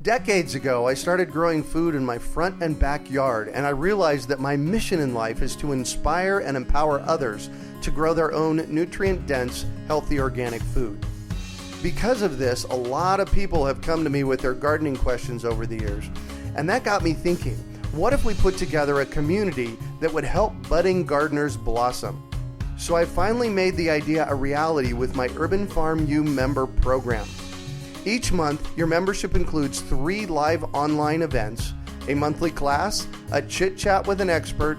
Decades ago, I started growing food in my front and backyard, and I realized that my mission in life is to inspire and empower others to grow their own nutrient-dense, healthy organic food. Because of this, a lot of people have come to me with their gardening questions over the years, and that got me thinking, what if we put together a community that would help budding gardeners blossom? So I finally made the idea a reality with my Urban Farm U member program. Each month, your membership includes 3 live online events, a monthly class, a chit-chat with an expert,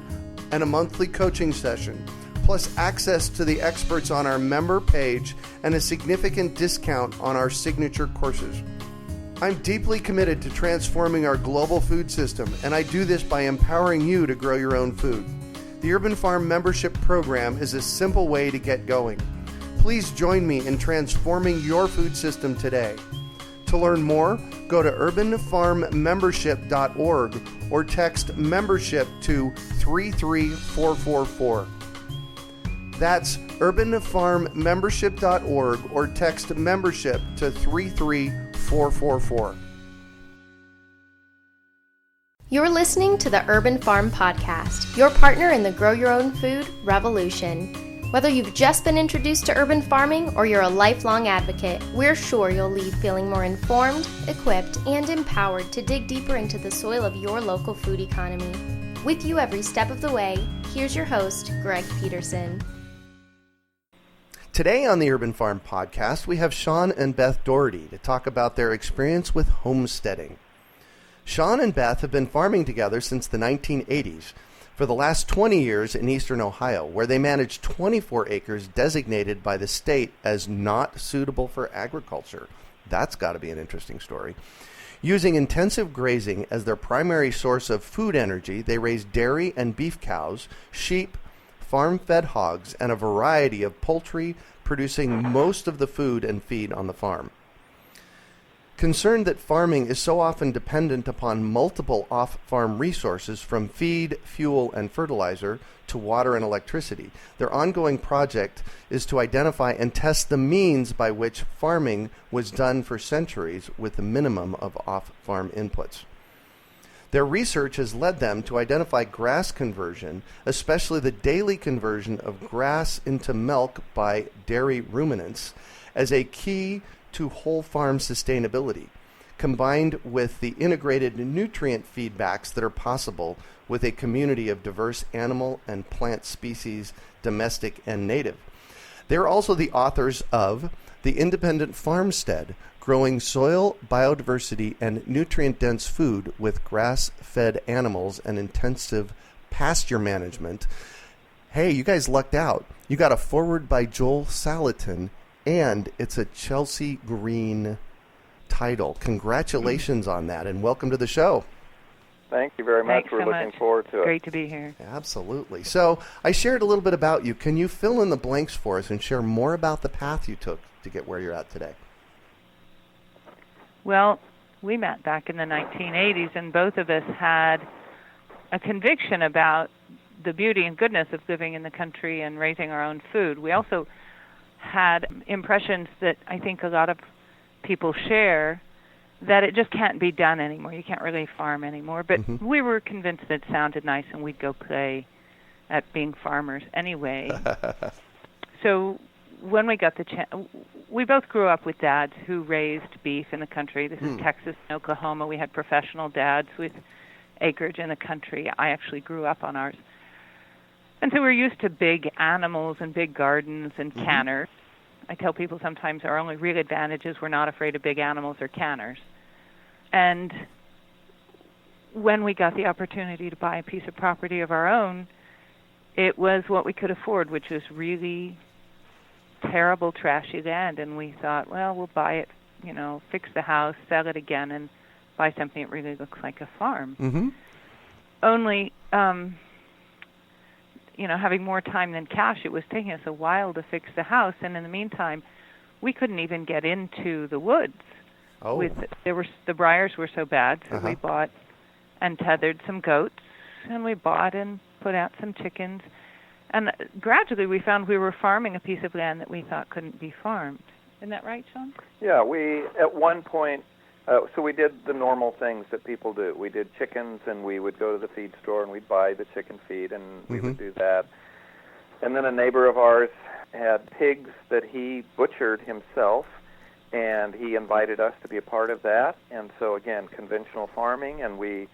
and a monthly coaching session, plus access to the experts on our member page and a significant discount on our signature courses. I'm deeply committed to transforming our global food system, and I do this by empowering you to grow your own food. The Urban Farm membership program is a simple way to get going. Please join me in transforming your food system today. To learn more, go to urbanfarmmembership.org or text membership to 33444. That's urbanfarmmembership.org or text membership to 33444. You're listening to the Urban Farm Podcast, your partner in the Grow Your Own Food revolution. Whether you've just been introduced to urban farming or you're a lifelong advocate, we're sure you'll leave feeling more informed, equipped, and empowered to dig deeper into the soil of your local food economy. With you every step of the way, here's your host, Greg Peterson. Today on the Urban Farm Podcast, we have Shawn and Beth Doherty to talk about their experience with homesteading. Shawn and Beth have been farming together since the 1980s. For the last 20 years in eastern Ohio, where they manage 24 acres designated by the state as not suitable for agriculture. That's got to be an interesting story. Using intensive grazing as their primary source of food energy, they raise dairy and beef cows, sheep, farm-fed hogs, and a variety of poultry, producing most of the food and feed on the farm. Concerned that farming is so often dependent upon multiple off-farm resources from feed, fuel, and fertilizer to water and electricity, their ongoing project is to identify and test the means by which farming was done for centuries with the minimum of off-farm inputs. Their research has led them to identify grass conversion, especially the daily conversion of grass into milk by dairy ruminants, as a key to whole farm sustainability, combined with the integrated nutrient feedbacks that are possible with a community of diverse animal and plant species, domestic and native. They're also the authors of The Independent Farmstead, Growing Soil, Biodiversity, and Nutrient-Dense Food with Grass-Fed Animals and Intensive Pasture Management. Hey, you guys lucked out. You got a foreword by Joel Salatin, and it's a Chelsea Green title. Congratulations on that, and welcome to the show. Thank you very much. We're looking forward to it. Great to be here. Absolutely. So I shared a little bit about you. Can you fill in the blanks for us and share more about the path you took to get where you're at today? Well, we met back in the 1980s, and both of us had a conviction about the beauty and goodness of living in the country and raising our own food. We also had impressions that I think a lot of people share, that it just can't be done anymore. You can't really farm anymore. But we were convinced that it sounded nice, and we'd go play at being farmers anyway. So when we got the chance, we both grew up with dads who raised beef in the country. This is Texas and Oklahoma. We had professional dads with acreage in the country. I actually grew up on ours. And so we're used to big animals and big gardens and canners. I tell people sometimes our only real advantage is we're not afraid of big animals or canners. And when we got the opportunity to buy a piece of property of our own, it was what we could afford, which was really terrible, trashy land. And we thought, well, we'll buy it, fix the house, sell it again, and buy something that really looks like a farm. Only, having more time than cash, it was taking us a while to fix the house. And in the meantime, we couldn't even get into the woods. The briars were so bad, so we bought and tethered some goats, and we bought and put out some chickens. And gradually we found we were farming a piece of land that we thought couldn't be farmed. Isn't that right, Shawn? Yeah, we at one point So we did the normal things that people do. We did chickens, and we would go to the feed store, and we'd buy the chicken feed, and we would do that. And then a neighbor of ours had pigs that he butchered himself, and he invited us to be a part of that. And so, again, conventional farming, and we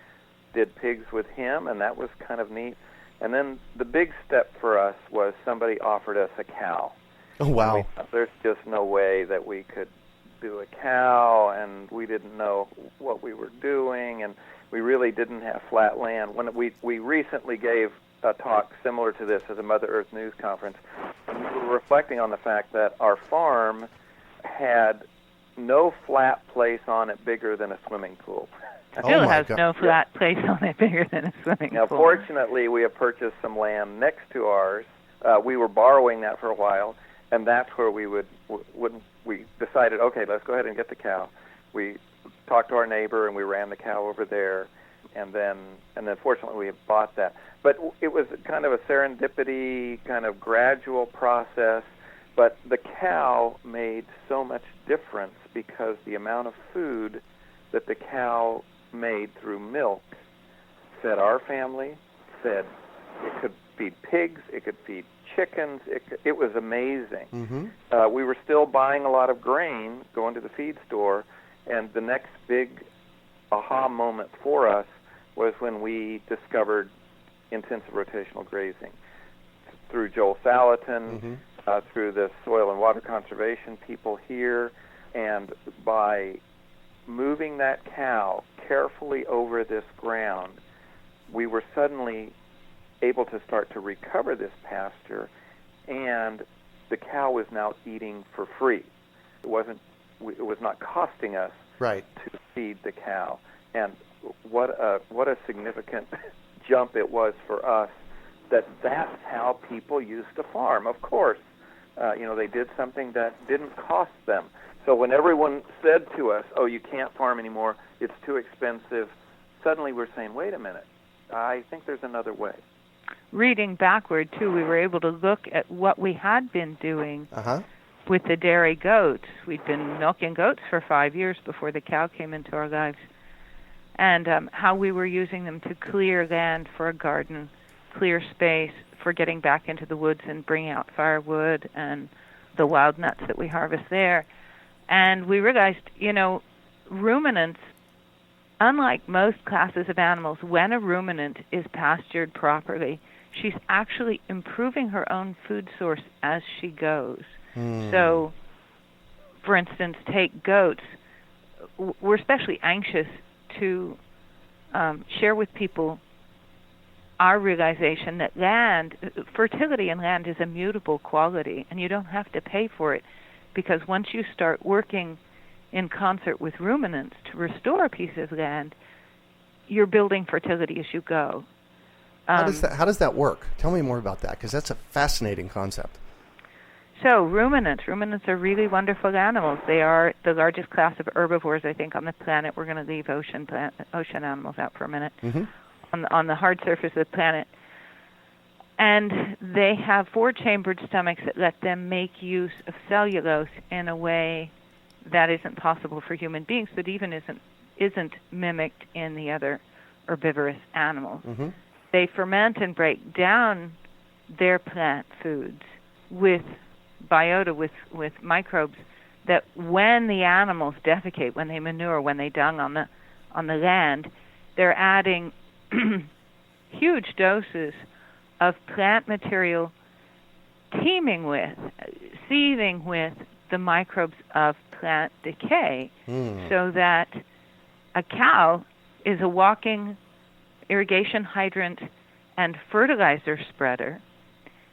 did pigs with him, and that was kind of neat. And then the big step for us was somebody offered us a cow. Oh, wow. We thought, there's just no way that we could do a cow, and we didn't know what we were doing, and we really didn't have flat land. When we recently gave a talk similar to this at the Mother Earth News Conference, and we were reflecting on the fact that our farm had no flat place on it bigger than a swimming pool. Still has no flat place on it bigger than a swimming pool. Now, fortunately, we have purchased some land next to ours. We were borrowing that for a while, and that's where we we decided, okay, let's go ahead and get the cow. We talked to our neighbor, and we ran the cow over there, and then fortunately we had bought that. But it was kind of a serendipity, kind of gradual process. But the cow made so much difference because the amount of food that the cow made through milk fed our family, it could feed pigs, it could feed chickens. It was amazing. Mm-hmm. We were still buying a lot of grain, going to the feed store, and the next big aha moment for us was when we discovered intensive rotational grazing through Joel Salatin, through the soil and water conservation people here, and by moving that cow carefully over this ground, we were suddenly able to start to recover this pasture, and the cow was now eating for free. It was not costing us to feed the cow. And what a significant jump it was for us that's how people used to farm. Of course, they did something that didn't cost them. So when everyone said to us, oh, you can't farm anymore, it's too expensive, suddenly we're saying, wait a minute, I think there's another way. Reading backward, too, we were able to look at what we had been doing with the dairy goats. We'd been milking goats for 5 years before the cow came into our lives, and how we were using them to clear land for a garden, clear space for getting back into the woods and bringing out firewood and the wild nuts that we harvest there. And we realized, ruminants, unlike most classes of animals, when a ruminant is pastured properly, she's actually improving her own food source as she goes. So, for instance, take goats. We're especially anxious to share with people our realization that fertility in land is a mutable quality, and you don't have to pay for it, because once you start working in concert with ruminants to restore a piece of land, you're building fertility as you go. How does that work? Tell me more about that, because that's a fascinating concept. So ruminants are really wonderful animals. They are the largest class of herbivores, I think, on the planet. We're going to leave ocean animals out for a minute. On the hard surface of the planet. And they have 4-chambered stomachs that let them make use of cellulose in a way that isn't possible for human beings, but even isn't mimicked in the other herbivorous animals. They ferment and break down their plant foods with biota, with microbes, that when the animals defecate, when they manure, when they dung on the land, they're adding huge doses of plant material teeming with, seething with the microbes of plant decay, so that a cow is a walking irrigation hydrant and fertilizer spreader.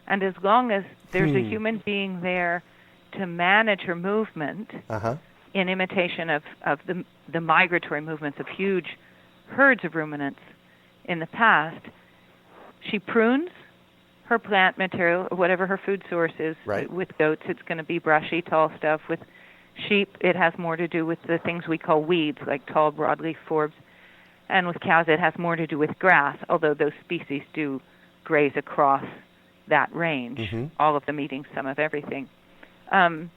And as long as there's a human being there to manage her movement, in imitation of the migratory movements of huge herds of ruminants in the past, she prunes her plant material, or whatever her food source is. With goats, it's going to be brushy, tall stuff. With sheep, it has more to do with the things we call weeds, like tall, broadleaf forbs. And with cows, it has more to do with grass, although those species do graze across that range, all of them eating some of everything. When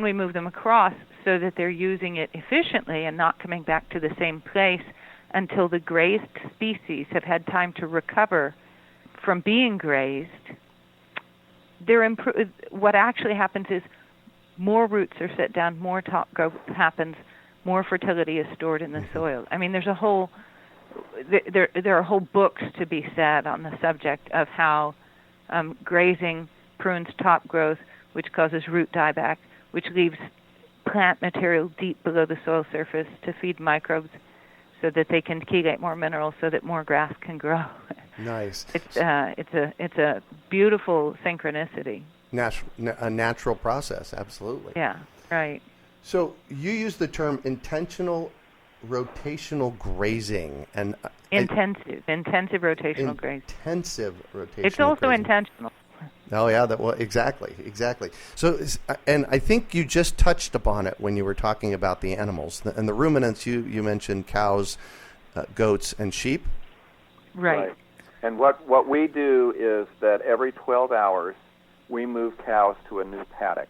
we move them across, so that they're using it efficiently and not coming back to the same place until the grazed species have had time to recover from being grazed. What actually happens is more roots are set down, more top growth happens, more fertility is stored in the soil. I mean, there are whole books to be said on the subject of how grazing prunes top growth, which causes root dieback, which leaves plant material deep below the soil surface to feed microbes so that they can chelate more minerals so that more grass can grow. Nice. It's a beautiful synchronicity. A natural process, absolutely. Yeah, right. So you use the term intentional rotational grazing and intensive rotational grazing. Intensive rotational. It's also grazing. intentional. Oh yeah, exactly. So, and I think you just touched upon it when you were talking about the animals and the ruminants. You mentioned cows, goats, and sheep. Right. And what we do is that every 12 hours we move cows to a new paddock.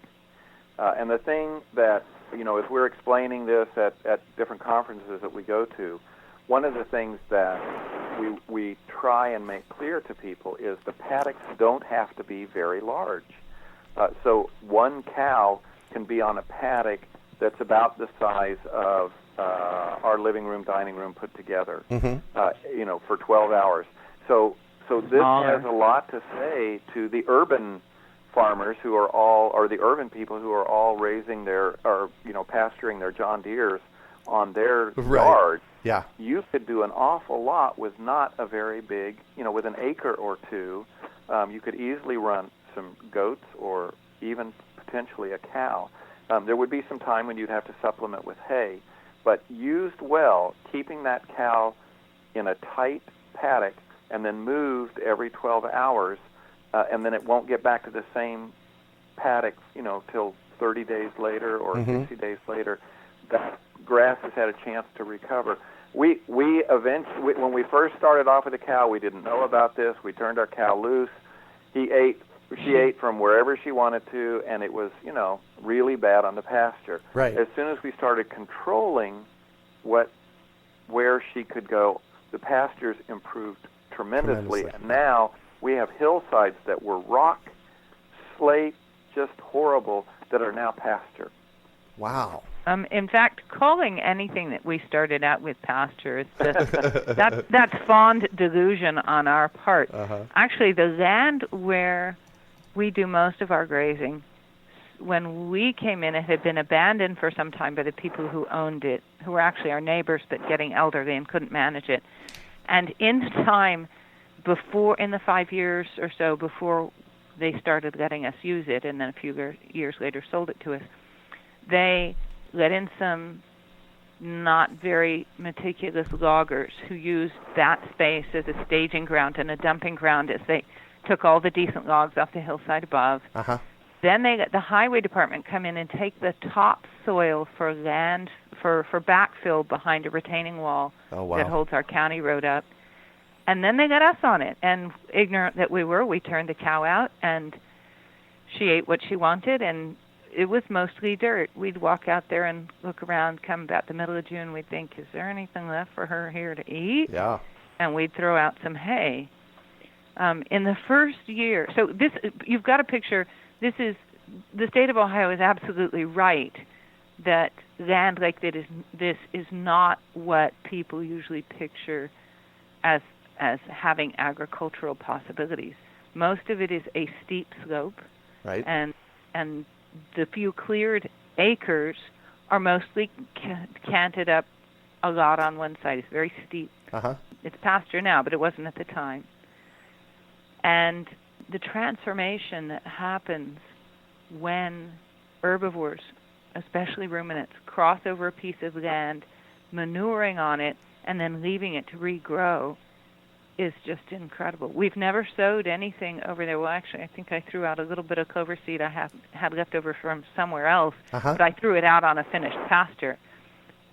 And the thing that, as we're explaining this at different conferences that we go to, one of the things that we try and make clear to people is the paddocks don't have to be very large. So one cow can be on a paddock that's about the size of our living room, dining room put together, for 12 hours. So this has a lot to say to the urban farmers who are all, or the urban people who are all raising pasturing their John Deeres on their yard. Yeah. You could do an awful lot with not a very big, with an acre or two. You could easily run some goats or even potentially a cow. There would be some time when you'd have to supplement with hay, but used well, keeping that cow in a tight paddock and then moved every 12 hours, and then it won't get back to the same paddock, till 30 days later or 60 days later. That grass has had a chance to recover. We eventually, when we first started off with a cow, we didn't know about this. We turned our cow loose. She ate from wherever she wanted to, and it was, really bad on the pasture. Right. As soon as we started controlling where she could go, the pastures improved tremendously. And now we have hillsides that were rock, slate, just horrible, that are now pasture. Wow. In fact, calling anything that we started out with pasture is just that's fond delusion on our part. Actually, the land where we do most of our grazing, when we came in, it had been abandoned for some time by the people who owned it, who were actually our neighbors but getting elderly and couldn't manage it. And in time, in the 5 years or so before they started letting us use it, and then a few years later sold it to us, they let in some not very meticulous loggers who used that space as a staging ground and a dumping ground as they took all the decent logs off the hillside above. Then they let the highway department come in and take the topsoil for land, for backfill behind a retaining wall that holds our county road up. And then they got us on it. And ignorant that we were, we turned the cow out, and she ate what she wanted, and it was mostly dirt. We'd walk out there and look around, come about the middle of June, we'd think, is there anything left for her here to eat? Yeah. And we'd throw out some hay. In the first year, so this, you've got a picture, the state of Ohio is absolutely right that land like this is not what people usually picture as having agricultural possibilities. Most of it is a steep slope. Right. And the few cleared acres are mostly canted up a lot on one side. It's very steep. It's pasture now, but it wasn't at the time. And the transformation that happens when herbivores, especially ruminants, cross over a piece of land, manuring on it, and then leaving it to regrow is just incredible. We've never sowed anything over there. Well, actually, I think I threw out a little bit of clover seed I had left over from somewhere else, but I threw it out on a finished pasture.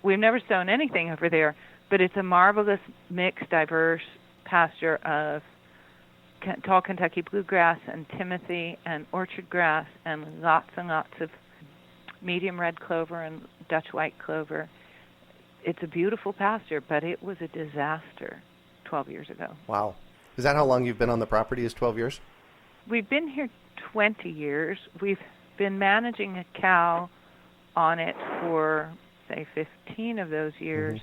We've never sown anything over there, but it's a marvelous, mixed, diverse pasture of tall Kentucky bluegrass and timothy and orchard grass and lots of medium red clover and Dutch white clover. It's a beautiful pasture, but it was a disaster 12 years ago. Wow. Is that how long you've been on the property, is 12 years? We've been here 20 years. We've been managing a cow on it for, say, 15 of those years.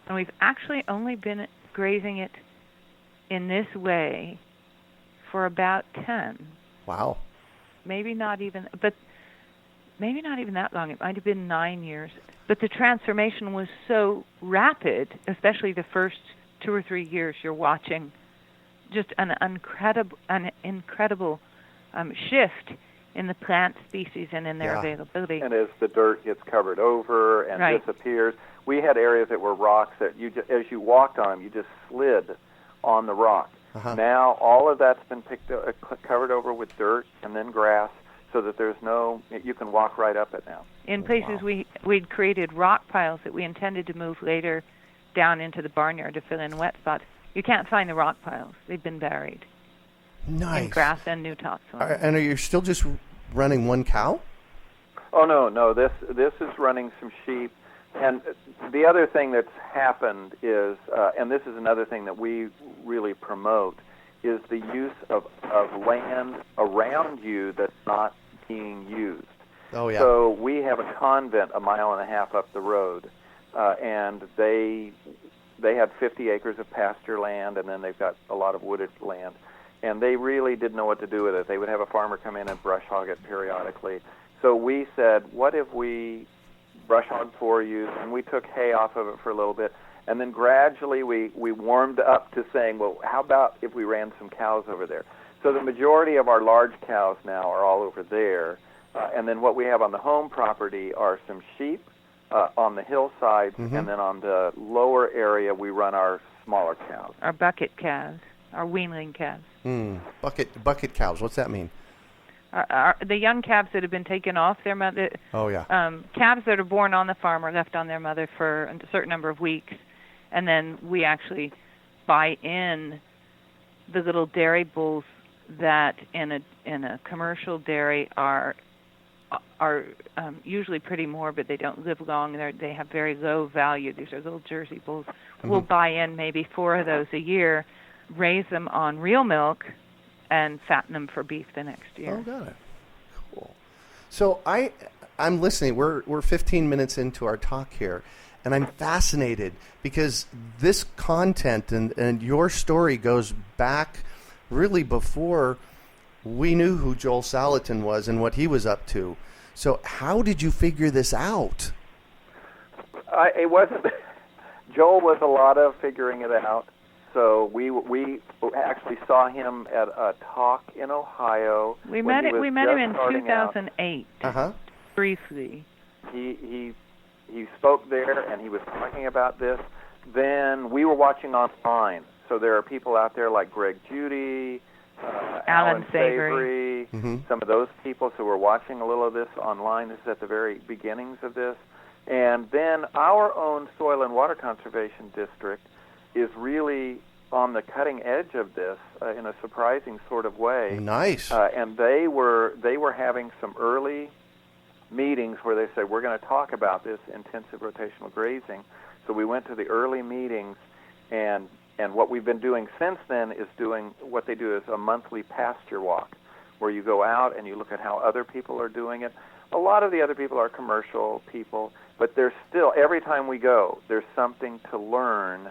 And we've actually only been grazing it in this way for about 10. Wow. Maybe not even that long. It might have been 9 years. But the transformation was so rapid, especially the first 2 or 3 years. You're watching just an incredible shift in the plant species and in their availability. And as the dirt gets covered over and disappears, we had areas that were rocks that as you walked on them, you just slid on the rock. Now all of that's been covered over with dirt and then grass, so that you can walk right up it now. In places we'd created rock piles that we intended to move later down into the barnyard to fill in wet spots. You can't find the rock piles. They've been buried. Nice. In grass and new topsoil. And are you still just running one cow? Oh, no. This is running some sheep. And the other thing that's happened is, and this is another thing that we really promote, is the use of land around you that's not being used. Oh, yeah. So we have a convent a mile and a half up the road, and they had 50 acres of pasture land, and then they've got a lot of wooded land. And they really didn't know what to do with it. They would have a farmer come in and brush hog it periodically. So we said, what if we brush hog for you? And we took hay off of it for a little bit. And then gradually we warmed up to saying, well, how about if we ran some cows over there? So the majority of our large cows now are all over there. And then what we have on the home property are some sheep on the hillside, and then on the lower area we run our smaller cows. Our bucket calves, our weanling calves. Bucket cows. What's that mean? The young calves that have been taken off their mother. Oh, yeah. Calves that are born on the farm are left on their mother for a certain number of weeks, and then we actually buy in the little dairy bulls that in a commercial dairy are usually pretty morbid. They don't live long. They have very low value. These are little Jersey bulls. We'll buy in maybe 4 of those a year, raise them on real milk, and fatten them for beef the next year. Oh, got it. Cool. So I'm listening. We're 15 minutes into our talk here, and I'm fascinated because this content and your story goes back really before we knew who Joel Salatin was and what he was up to. So how did you figure this out? It wasn't. Joel was a lot of figuring it out. So we actually saw him at a talk in Ohio. We met him in 2008. Briefly. He spoke there and he was talking about this. Then we were watching online. So there are people out there like Greg Judy, Alan Savory, some of those people. So we're watching a little of this online. This is at the very beginnings of this. And then our own Soil and Water Conservation District is really on the cutting edge of this in a surprising sort of way. Nice. And they were having some early meetings where they said, we're going to talk about this intensive rotational grazing. So we went to the early meetings, and what we've been doing since then is doing what they do is a monthly pasture walk, where you go out and you look at how other people are doing it. A lot of the other people are commercial people, but there's still, every time we go, there's something to learn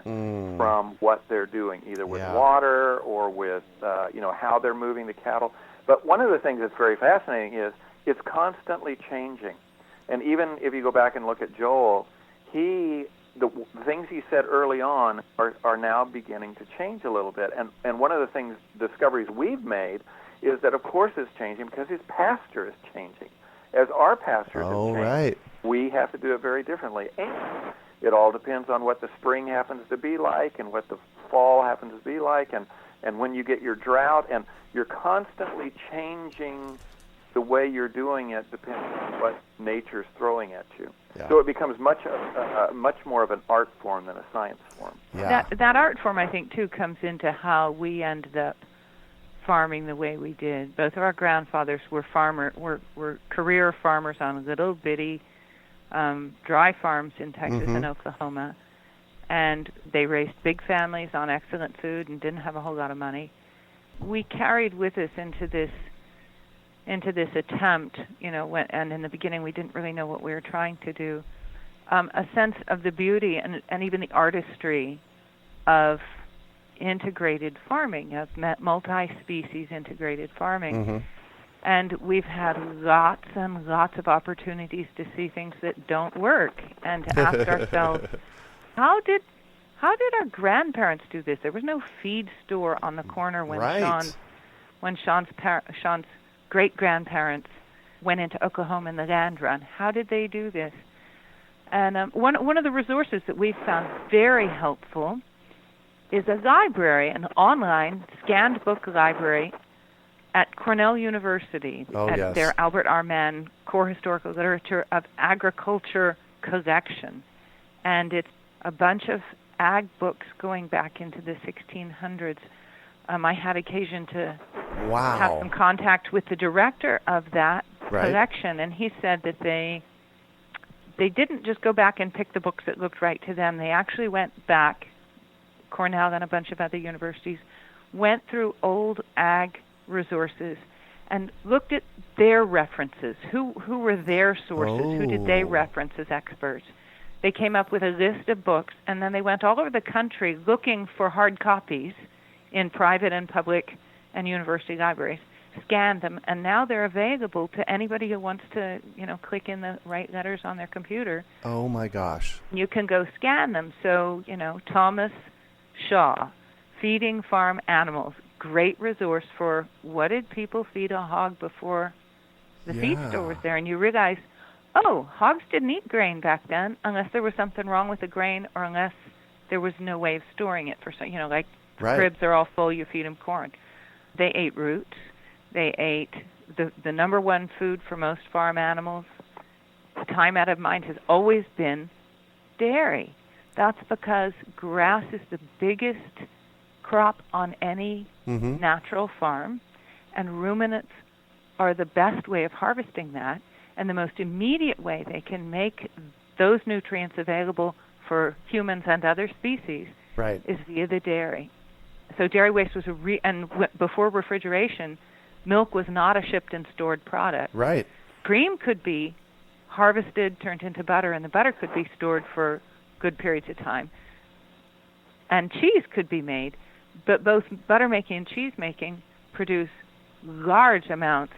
from what they're doing, either with water or with how they're moving the cattle. But one of the things that's very fascinating is it's constantly changing. And even if you go back and look at Joel, the things he said early on are now beginning to change a little bit. And one of the discoveries we've made is that, of course, it's changing because his pasture is changing. As our pastures have changed, we have to do it very differently. And it all depends on what the spring happens to be like and what the fall happens to be like and when you get your drought. And you're constantly changing the way you're doing it depending on what nature's throwing at you. Yeah. So it becomes much more of an art form than a science form. Yeah. That art form, I think, too, comes into how we ended up farming the way we did. Both of our grandfathers were career farmers on little bitty dry farms in Texas and Oklahoma, and they raised big families on excellent food and didn't have a whole lot of money. We carried with us into this attempt, and in the beginning we didn't really know what we were trying to do, a sense of the beauty and even the artistry of integrated farming, of multi-species integrated farming. And we've had lots and lots of opportunities to see things that don't work and to ask ourselves, how did our grandparents do this? There was no feed store on the corner when Shawn's great-grandparents went into Oklahoma in the land run. How did they do this? And one of the resources that we've found very helpful is a library, an online scanned book library at Cornell University, their Albert R. Mann Core Historical Literature of Agriculture collection. And it's a bunch of ag books going back into the 1600s. I had occasion to have some contact with the director of that collection, and he said that they didn't just go back and pick the books that looked right to them. They actually went back, Cornell and a bunch of other universities, went through old ag resources and looked at their references. Who were their sources? Who did they reference as experts? They came up with a list of books, and then they went all over the country looking for hard copies in private and public and university libraries, scanned them, and now they're available to anybody who wants to, click in the right letters on their computer. Oh my gosh. You can go scan them. So, Thomas Shaw, Feeding Farm Animals, great resource for what did people feed a hog before the feed store was there. And you realize, hogs didn't eat grain back then unless there was something wrong with the grain or unless there was no way of storing it for some, cribs are all full, you feed them corn. They ate roots. They ate the number one food for most farm animals. Time out of mind has always been dairy. That's because grass is the biggest crop on any natural farm, and ruminants are the best way of harvesting that, and the most immediate way they can make those nutrients available for humans and other species is via the dairy. So dairy waste was before refrigeration, milk was not a shipped and stored product. Right. Cream could be harvested, turned into butter, and the butter could be stored for good periods of time. And cheese could be made, but both butter making and cheese making produce large amounts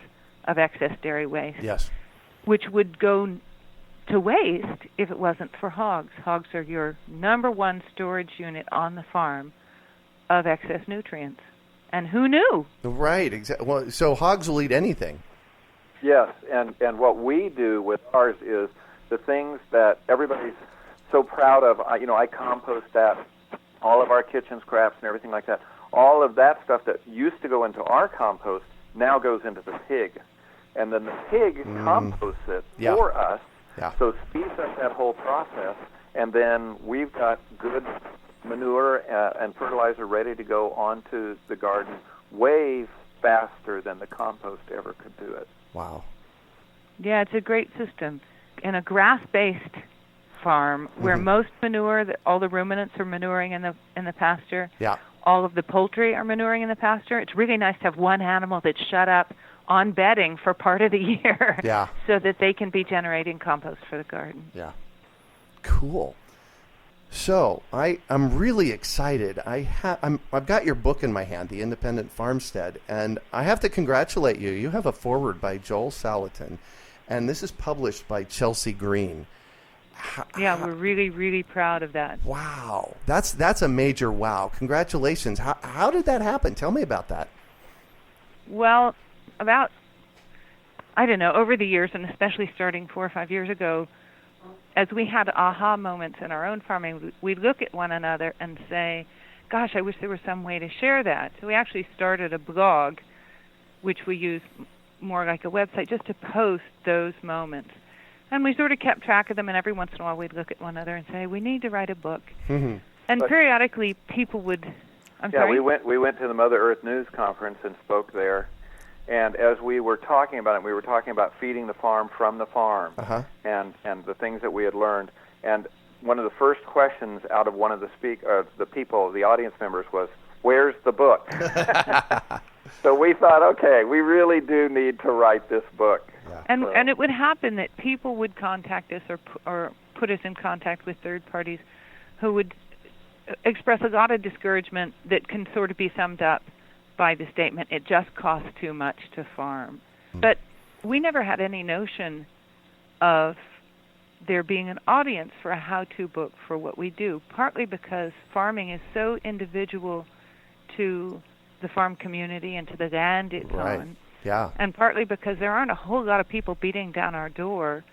of excess dairy waste, which would go to waste if it wasn't for hogs. Hogs are your number one storage unit on the farm of excess nutrients. And who knew? Right, exactly. Well, so hogs will eat anything. Yes, and what we do with ours is the things that everybody's so proud of. I compost that, all of our kitchen scraps and everything like that. All of that stuff that used to go into our compost now goes into the pig. And then the pig composts it for us, so speeds up that whole process, and then we've got good manure and fertilizer ready to go onto the garden way faster than the compost ever could do it. Wow. Yeah, it's a great system. In a grass-based farm where most manure, all the ruminants are manuring in the pasture, all of the poultry are manuring in the pasture, it's really nice to have one animal that's shut up on bedding for part of the year so that they can be generating compost for the garden. Yeah. Cool. So I'm really excited. I've got your book in my hand, The Independent Farmstead, and I have to congratulate you. You have a foreword by Joel Salatin, and this is published by Chelsea Green. We're really, really proud of that. Wow, that's a major wow. Congratulations. How did that happen? Tell me about that. Well, over the years, and especially starting 4 or 5 years ago, as we had aha moments in our own farming, we'd look at one another and say, gosh, I wish there was some way to share that. So we actually started a blog, which we use more like a website, just to post those moments. And we sort of kept track of them, and every once in a while we'd look at one another and say, we need to write a book. And periodically people would I'm Yeah, sorry? we went to the Mother Earth News Conference and spoke there. And as we were talking about it, we were talking about feeding the farm from the farm and the things that we had learned. And one of the first questions out of one of the audience members was, "Where's the book?" So we thought, okay, we really do need to write this book. Yeah. And it would happen that people would contact us or put us in contact with third parties who would express a lot of discouragement that can sort of be summed up by the statement, it just costs too much to farm. But we never had any notion of there being an audience for a how-to book for what we do, partly because farming is so individual to the farm community and to the land it's on. Yeah. And partly because there aren't a whole lot of people beating down our door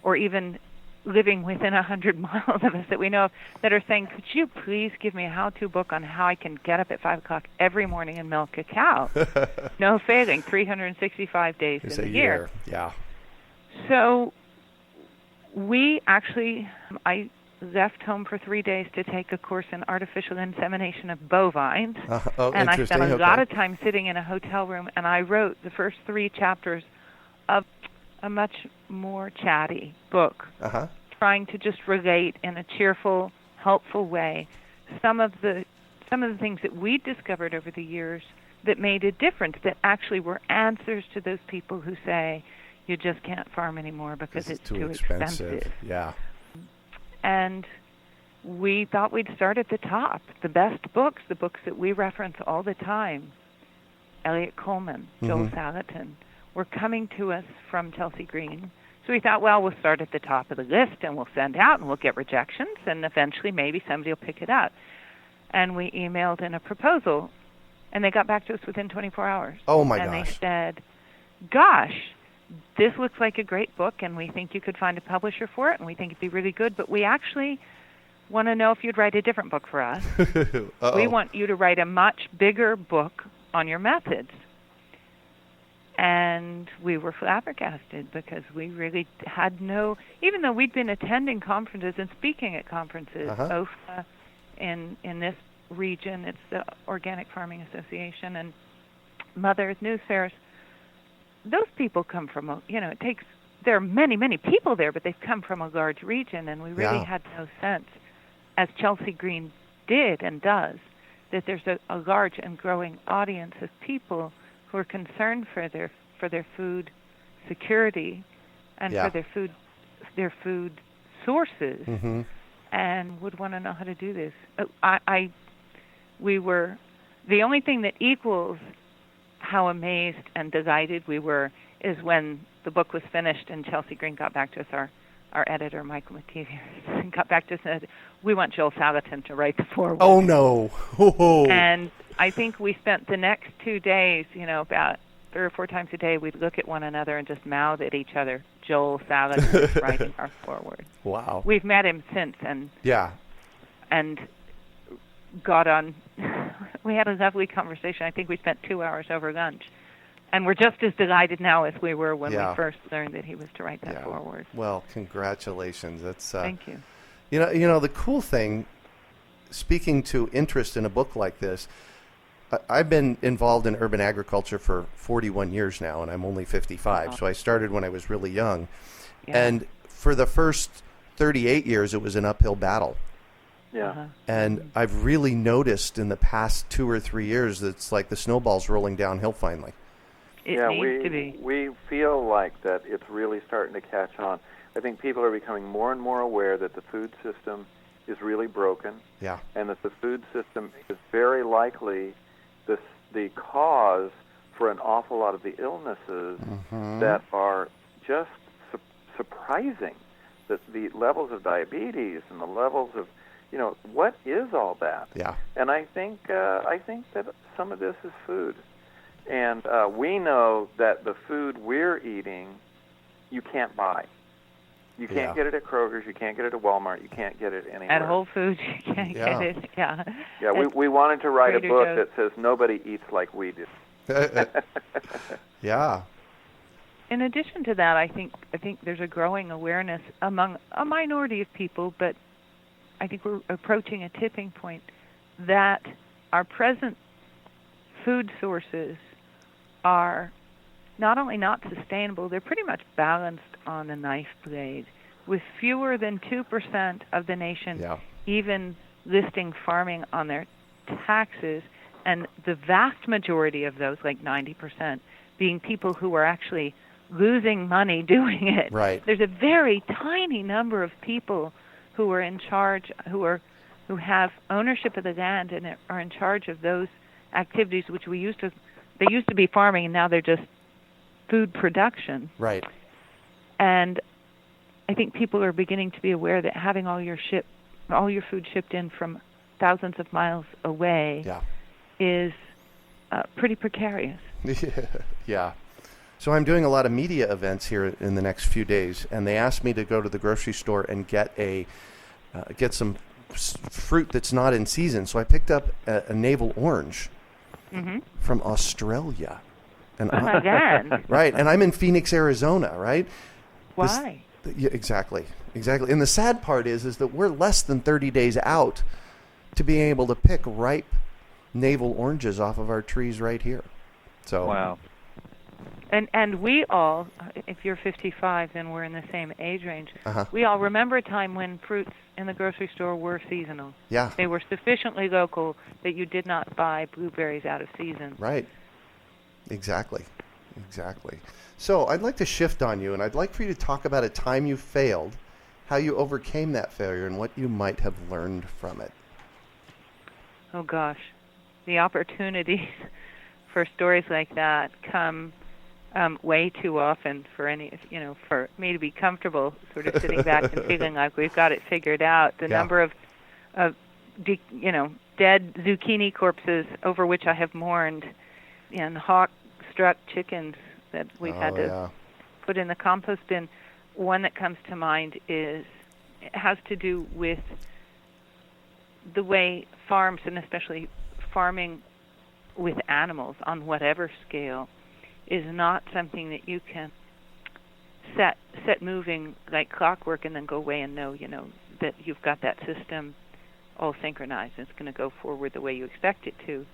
or even living within 100 miles of us that we know of that are saying, could you please give me a how-to book on how I can get up at 5 o'clock every morning and milk a cow? No failing, 365 days in the year. Yeah. So I left home for 3 days to take a course in artificial insemination of bovines. And I spent a lot of time sitting in a hotel room, and I wrote the first 3 chapters of a much more chatty book, trying to just relate in a cheerful, helpful way some of the things that we discovered over the years that made a difference, that actually were answers to those people who say, you just can't farm anymore because it's too expensive. Yeah. And we thought we'd start at the top. The best books, the books that we reference all the time, Elliot Coleman, Joel Salatin, were coming to us from Chelsea Green. So we thought, well, we'll start at the top of the list and we'll send out and we'll get rejections and eventually maybe somebody will pick it up. And we emailed in a proposal and they got back to us within 24 hours. Oh, my gosh. And they said, gosh, this looks like a great book and we think you could find a publisher for it and we think it'd be really good, but we actually want to know if you'd write a different book for us. We want you to write a much bigger book on your methods. And we were flabbergasted because we really had even though we'd been attending conferences and speaking at conferences, OFA in this region, it's the Organic Farming Association, and Mother Earth News Fairs, those people come from, there are many, many people there, but they've come from a large region, and we really had no sense, as Chelsea Green did and does, that there's a large and growing audience of people who are concerned for their food security and for their food sources, and would want to know how to do this. We were the only thing that equals how amazed and delighted we were is when the book was finished and Chelsea Green got back to us, our editor, Michael McKeever, got back to us and said, we want Joel Salatin to write the foreword. Oh, no. And I think we spent the next 2 days, about 3 or 4 times a day, we'd look at one another and just mouth at each other, Joel Salatin is writing our foreword. Wow. We've met him since and got on. We had a lovely conversation. I think we spent 2 hours over lunch. And we're just as delighted now as we were when we first learned that he was to write that foreword. Well, congratulations. That's thank you. The cool thing, speaking to interest in a book like this, I've been involved in urban agriculture for 41 years now, and I'm only 55, so I started when I was really young. Yeah. And for the first 38 years, it was an uphill battle. Yeah. And I've really noticed in the past 2 or 3 years that it's like the snowball's rolling downhill finally. It needs to be. We feel like that it's really starting to catch on. I think people are becoming more and more aware that the food system is really broken. Yeah. And that the food system is very likely the cause for an awful lot of the illnesses that are just surprising. The levels of diabetes and the levels of, what is all that? Yeah. And I think that some of this is food. And we know that the food we're eating, you can't buy. You can't get it at Kroger's. You can't get it at Walmart. You can't get it anywhere. At Whole Foods, you can't get it. Yeah. Yeah. We wanted to write a book that says nobody eats like we do. Yeah. In addition to that, I think there's a growing awareness among a minority of people, but I think we're approaching a tipping point that our present food sources are not only not sustainable, they're pretty much balanced on a knife blade, with fewer than 2% of the nation even listing farming on their taxes, and the vast majority of those, like 90%, being people who are actually losing money doing it. Right. There's a very tiny number of people who are in charge, who have ownership of the land and are in charge of those activities, which they used to be farming, and now they're just food production. Right. And I think people are beginning to be aware that having all your food shipped in from thousands of miles away is pretty precarious. Yeah. So I'm doing a lot of media events here in the next few days, and they asked me to go to the grocery store and get some fruit that's not in season. So I picked up a navel orange from Australia. And oh my God! Right, and I'm in Phoenix, Arizona. Right? Why? Exactly. And the sad part is that we're less than 30 days out to being able to pick ripe navel oranges off of our trees right here. So wow. And we all, if you're 55, then we're in the same age range. We all remember a time when fruits in the grocery store were seasonal. Yeah. They were sufficiently local that you did not buy blueberries out of season. Right. Exactly. So I'd like to shift on you, and I'd like for you to talk about a time you failed, how you overcame that failure, and what you might have learned from it. Oh, gosh. The opportunities for stories like that come way too often for me to be comfortable sort of sitting back and feeling like we've got it figured out. The number of dead zucchini corpses over which I have mourned, and hawk-struck chickens that we've had to put in the compost bin. One that comes to mind has to do with the way farms, and especially farming with animals on whatever scale, is not something that you can set moving like clockwork and then go away and know that you've got that system all synchronized and it's going to go forward the way you expect it to.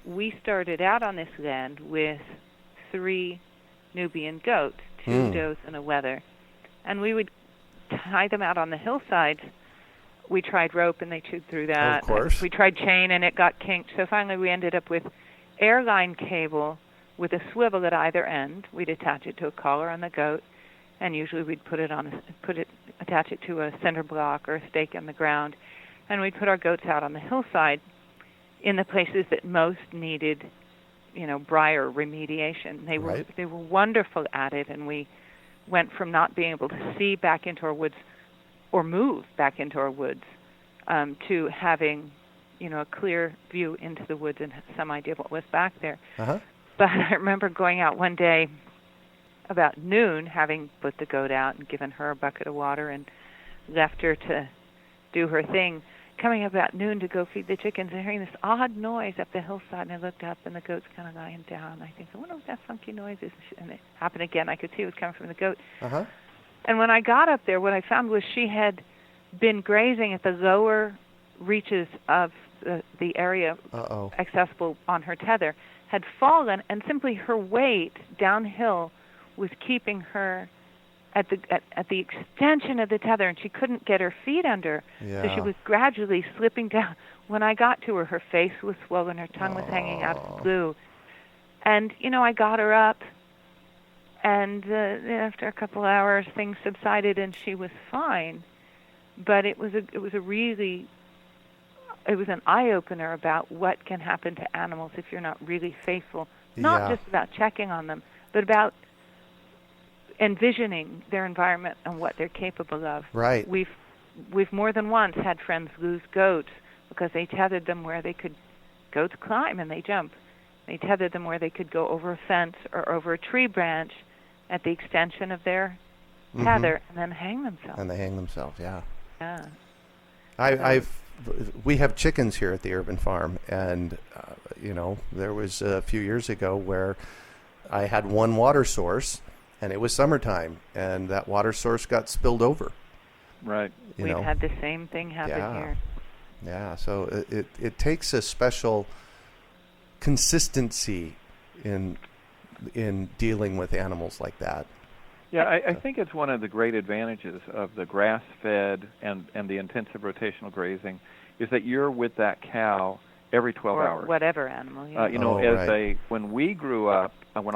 We started out on this land with 3 Nubian goats, 2 does and a wether, and we would tie them out on the hillsides. We tried rope and they chewed through that. Of course. We tried chain and it got kinked. So finally we ended up with airline cable with a swivel at either end. We'd attach it to a collar on the goat, and usually we'd attach it to a center block or a stake in the ground, and we'd put our goats out on the hillside in the places that most needed, briar remediation. They were wonderful at it, and we went from not being able to see back into our woods or move back into our woods to having, a clear view into the woods and some idea of what was back there. But I remember going out one day about noon, having put the goat out and given her a bucket of water and left her to do her thing, coming about noon to go feed the chickens and hearing this odd noise up the hillside, and I looked up and the goat's kind of lying down. I think, I wonder what that funky noise is. And it happened again. I could see it was coming from the goat. And when I got up there, what I found was she had been grazing at the lower reaches of the area accessible on her tether, had fallen, and simply her weight downhill was keeping her at the extension of the tether, and she couldn't get her feet under. So she was gradually slipping down. When I got to her, her face was swollen, her tongue was hanging out of the blue. And, I got her up, and after a couple hours, things subsided, and she was fine. But it was an eye-opener about what can happen to animals if you're not really faithful, not just about checking on them, but about envisioning their environment and what they're capable of. Right. We've more than once had friends lose goats because they tethered them where they could. Goats climb and they jump. They tethered them where they could go over a fence or over a tree branch at the extension of their tether and then hang themselves. And they hang themselves, yeah. Yeah. We have chickens here at the urban farm, and there was a few years ago where I had one water source, and it was summertime, and that water source got spilled over. Right. We've had the same thing happen here. Yeah. So it takes a special consistency in dealing with animals like that. Yeah, I think it's one of the great advantages of the grass-fed and the intensive rotational grazing is that you're with that cow every 12 hours. Or whatever animal. Yeah. When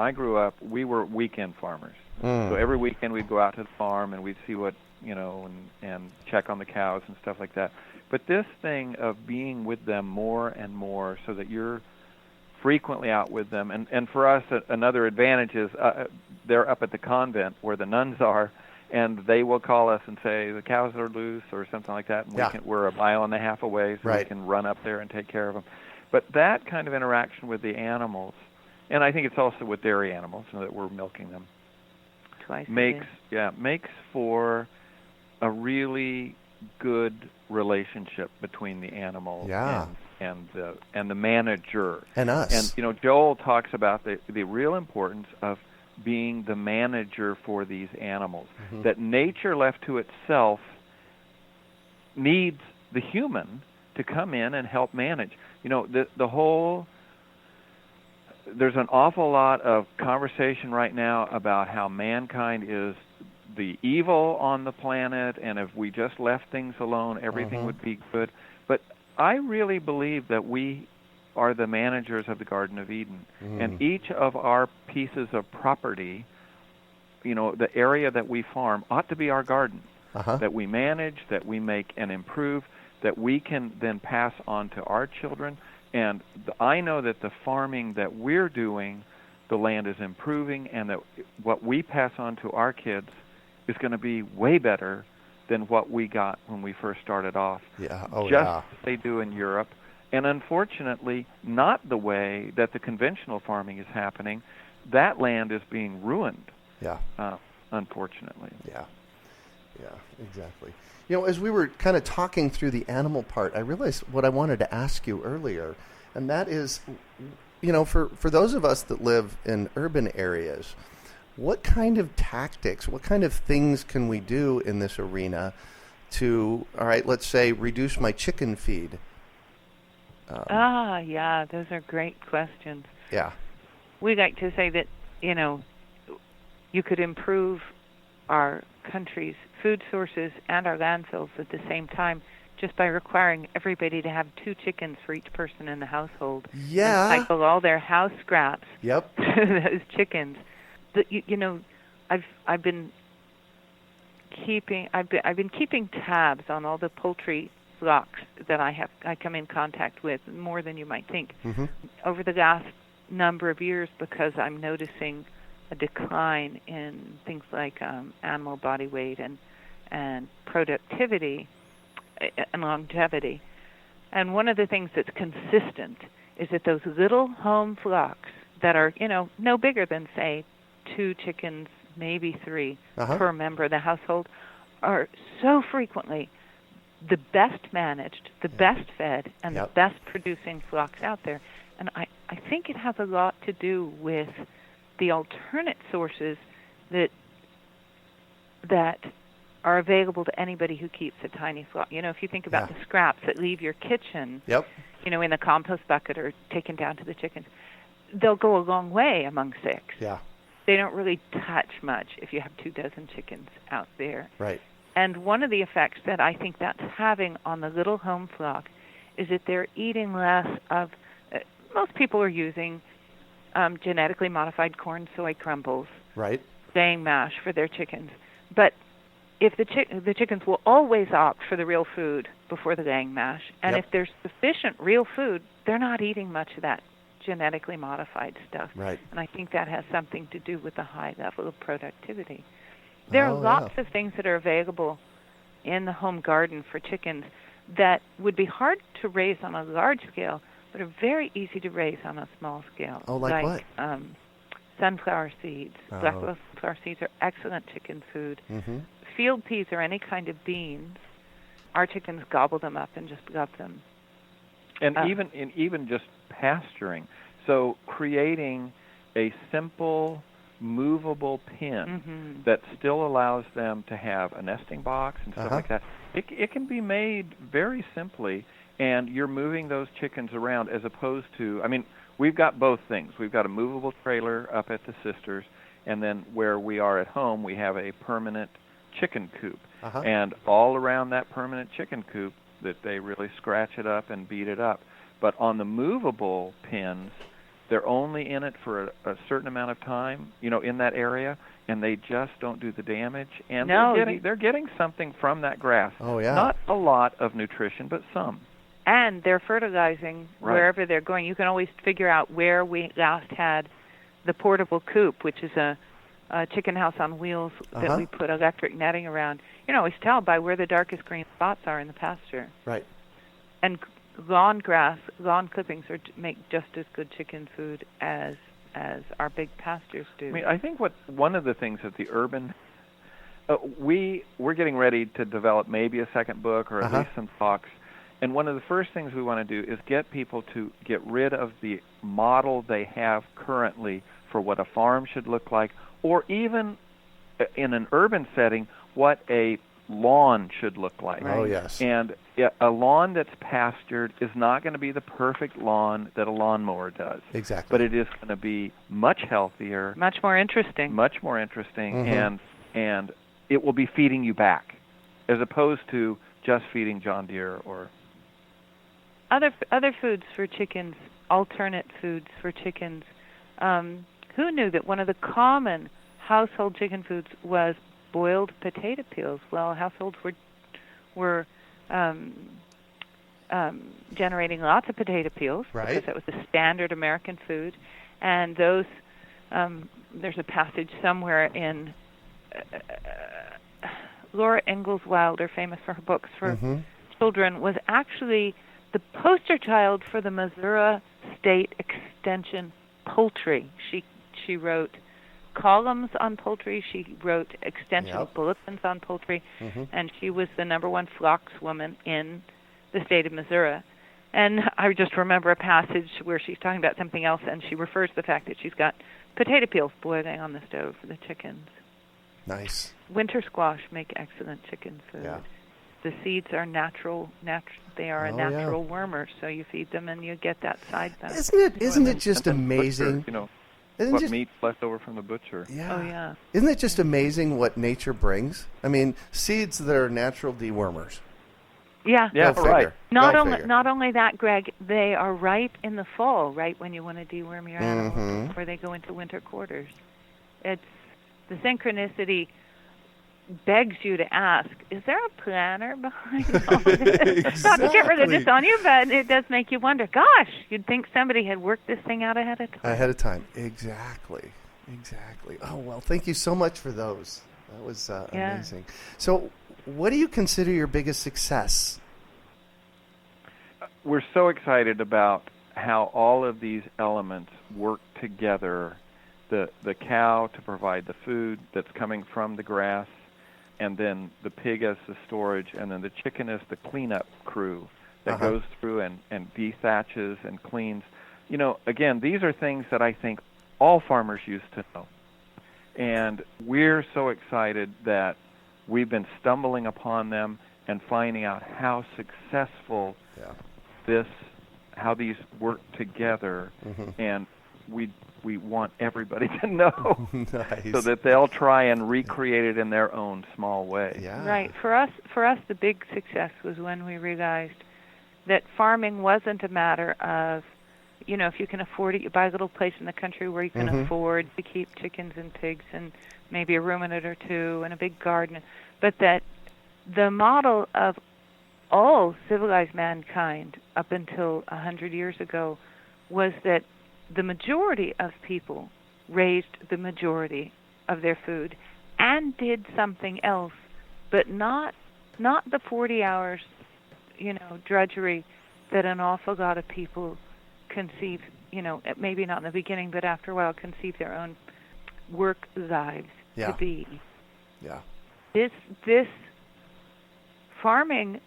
I grew up, we were weekend farmers. So every weekend we'd go out to the farm and we'd see what, and check on the cows and stuff like that. But this thing of being with them more and more so that you're frequently out with them, and for us another advantage is they're up at the convent where the nuns are, and they will call us and say the cows are loose or something like that, and we're a mile and a half away, so we can run up there and take care of them. But that kind of interaction with the animals, and I think it's also with dairy animals, so that we're milking them, makes for a really good relationship between the animal and the manager and us. And Joel talks about the real importance of being the manager for these animals. That nature left to itself needs the human to come in and help manage. There's an awful lot of conversation right now about how mankind is the evil on the planet, and if we just left things alone, everything would be good. But I really believe that we are the managers of the Garden of Eden, and each of our pieces of property, the area that we farm ought to be our garden, that we manage, that we make and improve, that we can then pass on to our children. And I know that the farming that we're doing, the land is improving, and that what we pass on to our kids is going to be way better than what we got when we first started off. As they do in Europe. And unfortunately, not the way that the conventional farming is happening. That land is being ruined. Unfortunately. Yeah, exactly. As we were kind of talking through the animal part, I realized what I wanted to ask you earlier, and that is, for those of us that live in urban areas, what kind of tactics, what kind of things can we do in this arena to, all right, let's say, reduce my chicken feed? Those are great questions. Yeah. We like to say that, you could improve our country's food sources and our landfills at the same time just by requiring everybody to have 2 chickens for each person in the household. Yeah. And cycle all their house scraps to those chickens. I've been keeping tabs on all the poultry flocks that I come in contact with, more than you might think, over the last number of years, because I'm noticing a decline in things like animal body weight and productivity and longevity. And one of the things that's consistent is that those little home flocks that are, no bigger than, say, 2 chickens, maybe 3 per member of the household, are so frequently the best managed, the best fed, and the best producing flocks out there. And I think it has a lot to do with the alternate sources that are available to anybody who keeps a tiny flock. If you think about the scraps that leave your kitchen, in the compost bucket or taken down to the chickens, they'll go a long way among 6. Yeah. They don't really touch much if you have 2 dozen chickens out there. Right. And one of the effects that I think that's having on the little home flock is that they're eating less of, most people are using genetically modified corn soy crumbles, laying mash for their chickens. But if the chickens will always opt for the real food before the laying mash, and if there's sufficient real food, they're not eating much of that genetically modified stuff. Right. And I think that has something to do with the high level of productivity. There are lots of things that are available in the home garden for chickens that would be hard to raise on a large scale, but are very easy to raise on a small scale. Like what? Sunflower seeds. Black sunflower seeds are excellent chicken food. Field peas or any kind of beans, our chickens gobble them up and just love them. And even just pasturing. So creating a simple, movable pen that still allows them to have a nesting box and stuff like that. It can be made very simply, and you're moving those chickens around as opposed to, I mean, we've got both things. We've got a movable trailer up at the sisters, and then where we are at home, we have a permanent chicken coop. And all around that permanent chicken coop, that they really scratch it up and beat it up. But on the movable pens, they're only in it for a certain amount of time, in that area, and they just don't do the damage. And they're getting something from that grass. Oh, yeah. Not a lot of nutrition, but some. And they're fertilizing wherever they're going. You can always figure out where we last had the portable coop, which is a chicken house on wheels that we put electric netting around. You can always tell by where the darkest green spots are in the pasture. Right. And lawn clippings make just as good chicken food as our big pastures do. I mean, I think one of the things that the urban we're getting ready to develop maybe a second book or at least some talks. And one of the first things we want to do is get people to get rid of the model they have currently for what a farm should look like, or even in an urban setting, what a lawn should look like. Oh, yes. And a lawn that's pastured is not going to be the perfect lawn that a lawnmower does. Exactly. But it is going to be much healthier. Much more interesting. And it will be feeding you back, as opposed to just feeding John Deere or... Other foods for chickens, alternate foods for chickens. Who knew that one of the common household chicken foods was boiled potato peels? Well, households were generating lots of potato peels because that was the standard American food, and those there's a passage somewhere in Laura Ingalls Wilder, famous for her books for children, was actually the poster child for the Missouri State Extension poultry. She wrote columns on poultry. She wrote extension bulletins on poultry, and she was the #1 flocks woman in the state of Missouri. And I just remember a passage where she's talking about something else, and she refers to the fact that she's got potato peels boiling on the stove for the chickens. Nice. Winter squash make excellent chicken food. Yeah. The seeds are natural. They are a natural wormer, so you feed them and you get that side benefit. Isn't it just amazing? Meat's left over from the butcher. Yeah. Oh, yeah. Isn't it just amazing what nature brings? I mean, seeds that are natural dewormers. Yeah. Yeah, right. Not only that, Greg, they are ripe in the fall, right when you want to deworm your animals before they go into winter quarters. It's the synchronicity begs you to ask, is there a planner behind all this? Exactly. Not to get rid of this on you, but it does make you wonder, gosh, you'd think somebody had worked this thing out ahead of time. Exactly. Oh, well, thank you so much for those. That was amazing. So what do you consider your biggest success? We're so excited about how all of these elements work together. The cow to provide the food that's coming from the grass, and then the pig as the storage, and then the chicken as the cleanup crew that goes through and dethatches and cleans. Again, these are things that I think all farmers used to know. And we're so excited that we've been stumbling upon them and finding out how successful how these work together. And we want everybody to know so that they'll try and recreate it in their own small way. Yeah. Right. For us, the big success was when we realized that farming wasn't a matter of, if you can afford it, you buy a little place in the country where you can afford to keep chickens and pigs and maybe a ruminant or two and a big garden, but that the model of all civilized mankind up until 100 years ago was that the majority of people raised the majority of their food and did something else, but not the 40 hours, drudgery that an awful lot of people conceive, maybe not in the beginning, but after a while conceive their own work lives to be. Yeah. This farming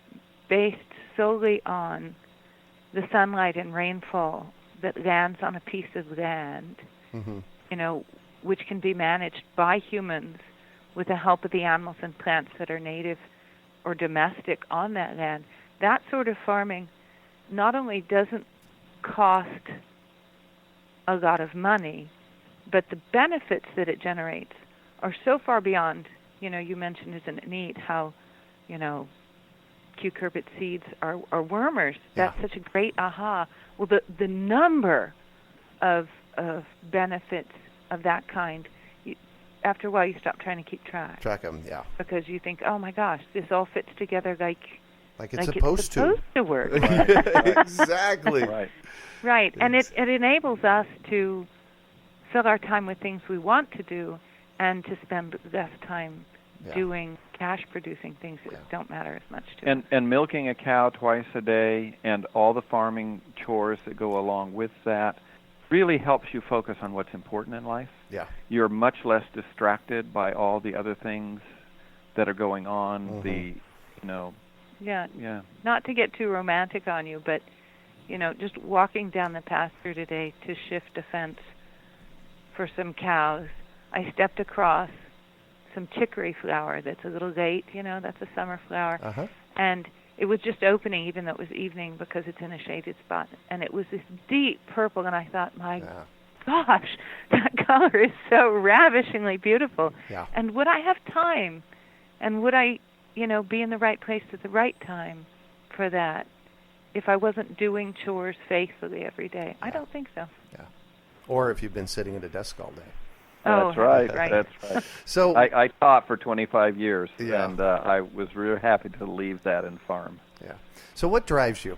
based solely on the sunlight and rainfall that lands on a piece of land, which can be managed by humans with the help of the animals and plants that are native or domestic on that land. That sort of farming not only doesn't cost a lot of money, but the benefits that it generates are so far beyond, you mentioned, isn't it neat how, cucurbit seeds are wormers. Yeah. That's such a great aha. Well, the number of benefits of that kind, after a while you stop trying to keep track. Track them, yeah. Because you think, oh my gosh, this all fits together like it's supposed to work. Exactly. Right. And it enables us to fill our time with things we want to do and to spend less time doing cash-producing things that don't matter as much to us. And milking a cow twice a day and all the farming chores that go along with that really helps you focus on what's important in life. Yeah. You're much less distracted by all the other things that are going on, Yeah. Not to get too romantic on you, but, just walking down the pasture today to shift a fence for some cows, I stepped across some chicory flower that's a little late, that's a summer flower. Uh-huh. And it was just opening, even though it was evening, because it's in a shaded spot. And it was this deep purple, and I thought, my gosh, that color is so ravishingly beautiful. Yeah. And would I have time? And would I, be in the right place at the right time for that if I wasn't doing chores faithfully every day? I don't think so. Yeah. Or if you've been sitting at a desk all day. That's right. That's right. So I taught for 25 years, and I was really happy to leave that and farm. Yeah. So what drives you?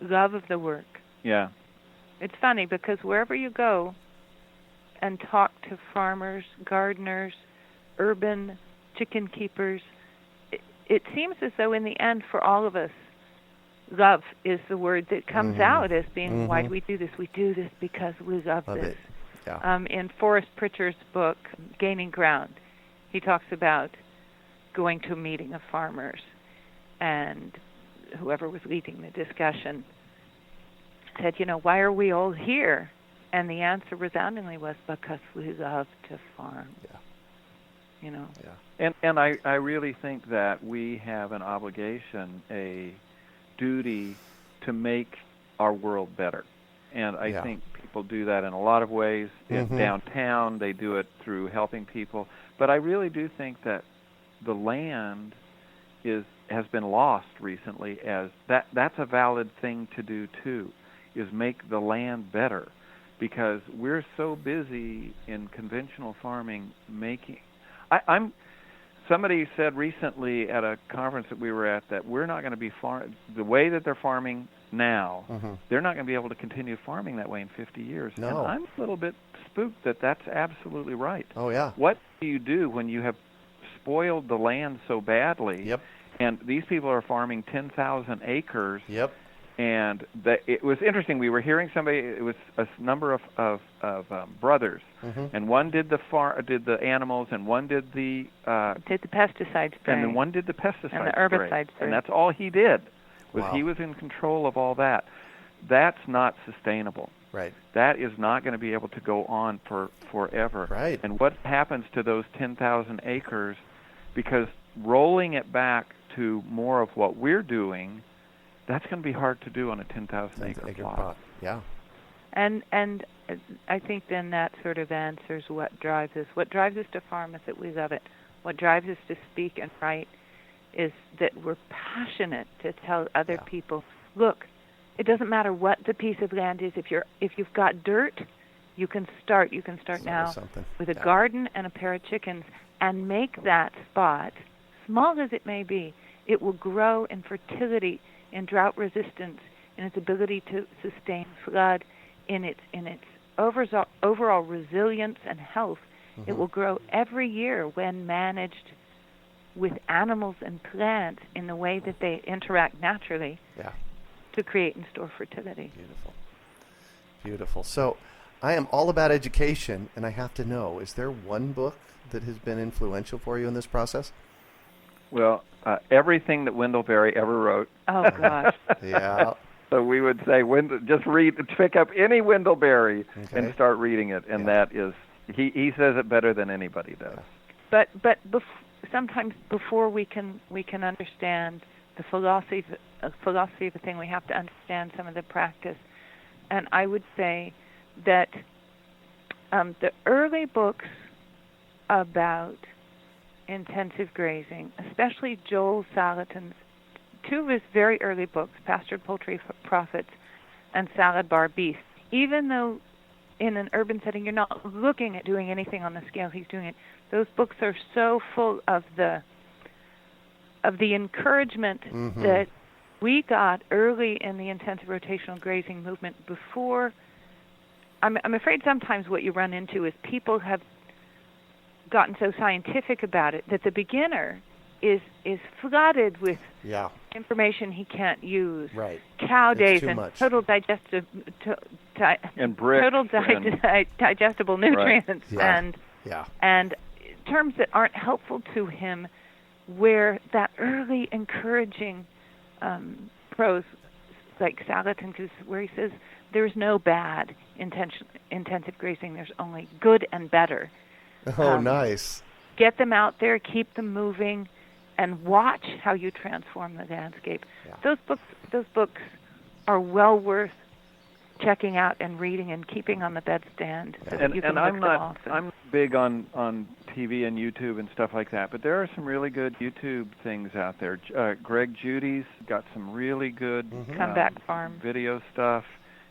Love of the work. Yeah. It's funny because wherever you go and talk to farmers, gardeners, urban chicken keepers, it seems as though in the end for all of us, love is the word that comes out as being, why do we do this? We do this because we love this. It. Yeah. In Forrest Pritchard's book, Gaining Ground, he talks about going to a meeting of farmers, and whoever was leading the discussion said, why are we all here? And the answer resoundingly was, because we love to farm. Yeah. Yeah. And I really think that we have an obligation, a duty to make our world better. And I think people do that in a lot of ways. Downtown, they do it through helping people. But I really do think that the land has been lost recently as that's a valid thing to do too, is make the land better. Because we're so busy in conventional farming somebody said recently at a conference that we were at that we're not going to be the way that they're farming now, they're not going to be able to continue farming that way in 50 years. No. And I'm a little bit spooked that that's absolutely right. Oh, yeah. What do you do when you have spoiled the land so badly? Yep. And these people are farming 10,000 acres. Yep. And it was interesting. We were hearing somebody. It was a number of brothers, and one did the animals, and one did the pesticide spray, and then one did the pesticide and the herbicide spray. And that's all he did. Wow. He was in control of all that. That's not sustainable. Right. That is not going to be able to go on forever. Right. And what happens to those 10,000 acres? Because rolling it back to more of what we're doing, that's going to be hard to do on a 10,000 acre plot. Yeah. And I think then that sort of answers what drives us. What drives us to farm is that we love it. What drives us to speak and write is that we're passionate to tell other people, look, it doesn't matter what the piece of land is. If you've got dirt, you can start. You can start now with a garden and a pair of chickens, and make that spot, small as it may be, it will grow in fertility, in drought resistance, in its ability to sustain flood, in its overall resilience and health. It will grow every year when managed with animals and plants in the way that they interact naturally to create and store fertility. Beautiful. Beautiful. So I am all about education, and I have to know, is there one book that has been influential for you in this process? Well, everything that Wendell Berry ever wrote. Oh, gosh. Yeah. So we would say, just pick up any Wendell Berry and start reading it, and that is, he says it better than anybody does. But sometimes before we can understand the philosophy of the thing. We have to understand some of the practice. And I would say that the early books about intensive grazing, especially Joel Salatin's, two of his very early books, Pastured Poultry Profits and Salad Bar Beef, even though in an urban setting you're not looking at doing anything on the scale he's doing it, those books are so full of the encouragement that we got early in the intensive rotational grazing movement before. I'm afraid sometimes what you run into is people have gotten so scientific about it that the beginner is flooded with information he can't use. Right. Cow days and much. total digestible nutrients and terms that aren't helpful to him, where that early encouraging prose like Salatin, where he says there's no bad intensive grazing, there's only good and better. Oh, nice. Get them out there, keep them moving, and watch how you transform the landscape. Yeah. Those books are well worth checking out and reading and keeping on the bedstand. So and I'm big on TV and YouTube and stuff like that, but there are some really good YouTube things out there. Greg Judy's got some really good Comeback Farm video stuff.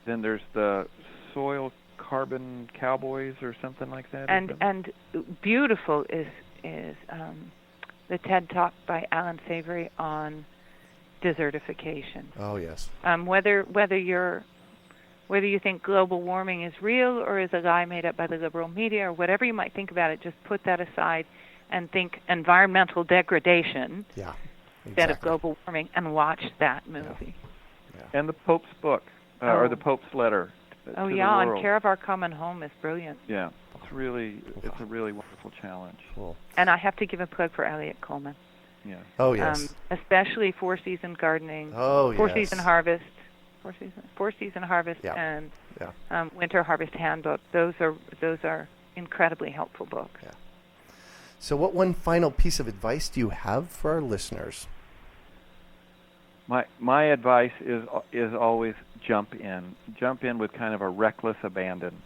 Then there's the Soil Carbon Cowboys or something like that. And beautiful is the TED Talk by Alan Savory on desertification. Oh yes. Whether you think global warming is real or is a lie made up by the liberal media or whatever you might think about it, just put that aside and think environmental degradation instead of global warming, and watch that movie. Yeah. And the Pope's book or the Pope's letter. On Care of Our Common Home is brilliant. Yeah, it's a really wonderful challenge. Cool. And I have to give a plug for Elliot Coleman. Yeah. Oh yes. Especially Four Season Gardening. Oh yes. Four Season Harvest, and Winter Harvest Handbook. Those are incredibly helpful books. Yeah. So, what one final piece of advice do you have for our listeners? My advice is always jump in. Jump in with kind of a reckless abandon.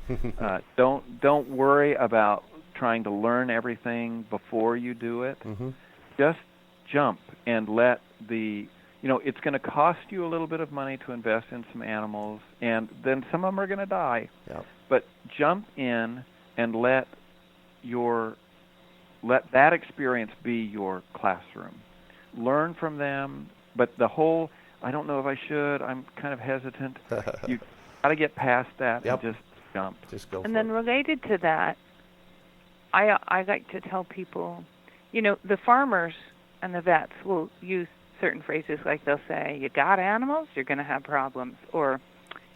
Don't worry about trying to learn everything before you do it. Just jump and let it's going to cost you a little bit of money to invest in some animals, and then some of them are going to die. Yep. But jump in and let that experience be your classroom. Learn from them. But the whole, I don't know if I should, I'm kind of hesitant. You got to get past that and just jump. Just go. And then related to that, I like to tell people, the farmers and the vets will use certain phrases like they'll say, you got animals, you're going to have problems, or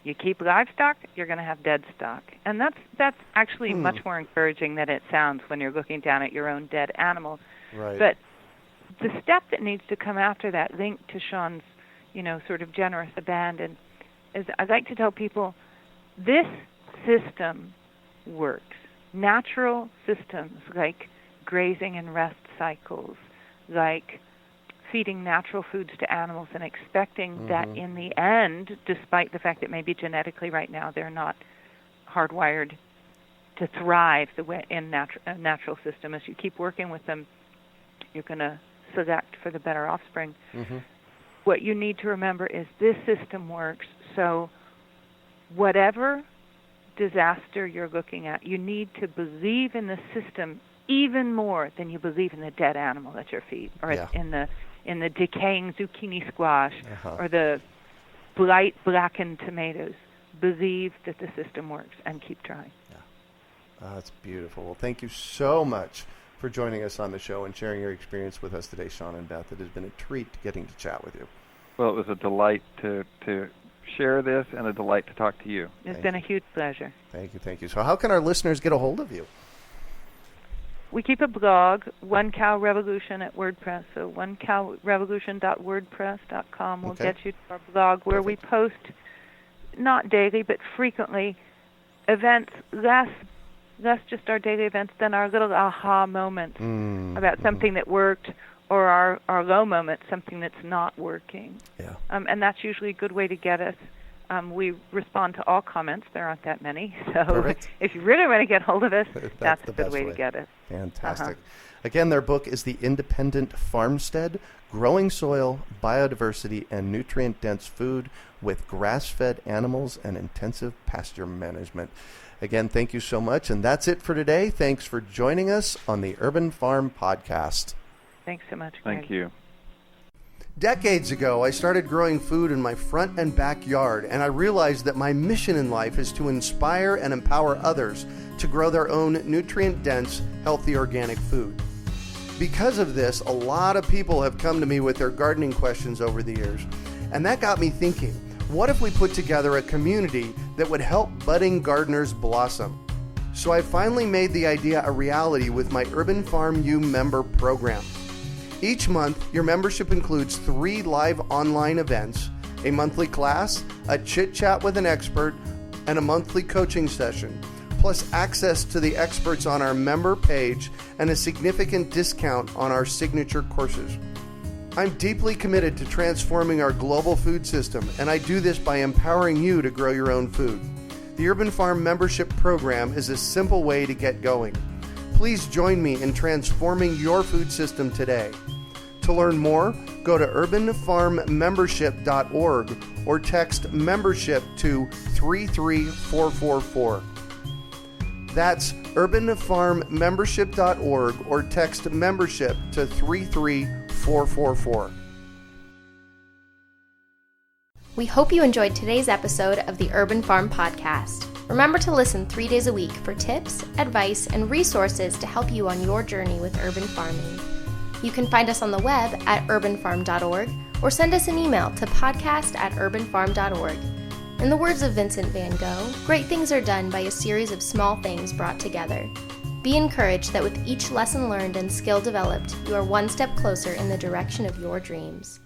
you keep livestock, you're going to have dead stock. And that's actually much more encouraging than it sounds when you're looking down at your own dead animals. Right. But the step that needs to come after that, linked to Shawn's, sort of generous abandon, is I like to tell people this system works. Natural systems like grazing and rest cycles, like feeding natural foods to animals and expecting that in the end, despite the fact that maybe genetically right now they're not hardwired to thrive the way in a natural system, as you keep working with them, you're going to select for the better offspring. What you need to remember is this system works. So whatever disaster you're looking at, you need to believe in the system even more than you believe in the dead animal at your feet, or in the decaying zucchini squash, or the blight blackened tomatoes. Believe that the system works and keep trying. That's beautiful. Well, thank you so much for joining us on the show and sharing your experience with us today, Shawn and Beth. It has been a treat getting to chat with you. Well, it was a delight to share this and a delight to talk to you. It's been a huge pleasure. Thank you. So how can our listeners get a hold of you? We keep a blog, One Cow Revolution at WordPress. So onecowrevolution.wordpress.com will get you to our blog, where we post, not daily, but frequently, events, less just our daily events than our little aha moments about something that worked, or our low moment, something that's not working. Yeah. And that's usually a good way to get us. We respond to all comments. There aren't that many. So Perfect. if you really want to get hold of us, that's the a good best way to get us. Fantastic. Again, their book is The Independent Farmstead, Growing Soil, Biodiversity, and Nutrient-Dense Food with Grass-Fed Animals and Intensive Pasture Management. Again, thank you so much. And that's it for today. Thanks for joining us on the Urban Farm Podcast. Thanks so much, Greg. Thank you. Decades ago, I started growing food in my front and backyard, and I realized that my mission in life is to inspire and empower others to grow their own nutrient-dense, healthy organic food. Because of this, a lot of people have come to me with their gardening questions over the years, and that got me thinking, what if we put together a community that would help budding gardeners blossom? So I finally made the idea a reality with my Urban Farm U member program. Each month, your membership includes 3 live online events, a monthly class, a chit-chat with an expert, and a monthly coaching session, plus access to the experts on our member page and a significant discount on our signature courses. I'm deeply committed to transforming our global food system, and I do this by empowering you to grow your own food. The Urban Farm membership program is a simple way to get going. Please join me in transforming your food system today. To learn more, go to urbanfarmmembership.org or text membership to 33444. That's urbanfarmmembership.org or text membership to 33444. We hope you enjoyed today's episode of the Urban Farm Podcast. Remember to listen 3 days a week for tips, advice, and resources to help you on your journey with urban farming. You can find us on the web at urbanfarm.org or send us an email to podcast@urbanfarm.org. In the words of Vincent van Gogh, great things are done by a series of small things brought together. Be encouraged that with each lesson learned and skill developed, you are one step closer in the direction of your dreams.